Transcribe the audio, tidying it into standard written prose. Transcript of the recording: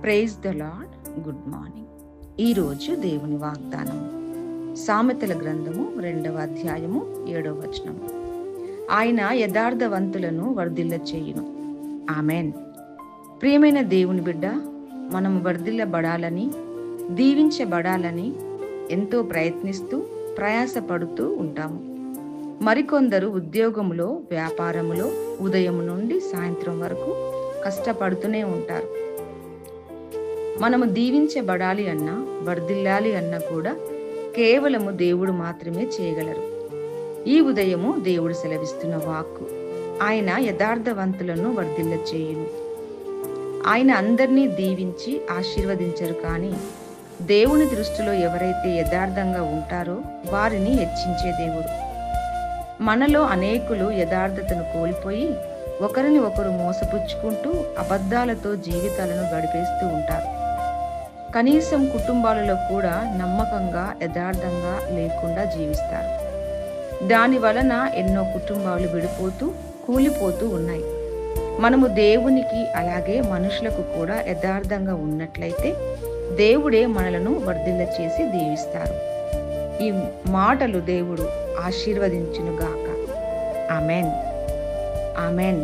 Praise the Lord. Good morning. ఈరోజు దేవుని వాగ్దానము సామెతల గ్రంథము 2వ అధ్యాయము 7వ వచనము. ఆయన యథార్థవంతులను వర్ధిల్ల చేయును. ఆమెన్. ప్రియమైన దేవుని బిడ్డ, మనము వర్ధిల్లబడాలని, దీవించబడాలని ఎంతో ప్రయత్నిస్తూ ప్రయాసపడుతూ ఉంటాము. మరికొందరు ఉద్యోగములో, వ్యాపారములో ఉదయం నుండి సాయంత్రం వరకు కష్టపడుతూనే ఉంటారు. మనము దీవించబడాలి అన్నా, వర్ధిల్లాలి అన్నా కూడా కేవలము దేవుడు మాత్రమే చేయగలరు. ఈ ఉదయము దేవుడు సెలవిస్తున్న వాక్కు, ఆయన యథార్థవంతులను వర్ధిల్ల చేయును. ఆయన అందరినీ దీవించి ఆశీర్వదించరు, కానీ దేవుని దృష్టిలో ఎవరైతే యథార్థంగా ఉంటారో వారిని హెచ్చించే దేవుడు. మనలో అనేకులు యథార్థతను కోల్పోయి ఒకరిని ఒకరు మోసపుచ్చుకుంటూ అబద్ధాలతో జీవితాలను గడిపేస్తూ ఉంటారు. కనీసం కుటుంబాలలో కూడా నమ్మకంగా, యథార్థంగా లేకుండా జీవిస్తారు. దాని వలన ఎన్నో కుటుంబాలు విడిపోతూ, కూలిపోతూ ఉన్నాయి. మనము దేవునికి అలాగే మనుషులకు కూడా యథార్థంగా ఉన్నట్లయితే దేవుడే మనలను వర్ధిల్ల చేసి దీవిస్తారు. ఈ మాటలు దేవుడు ఆశీర్వదించునుగాక. ఆమెన్. ఆమెన్.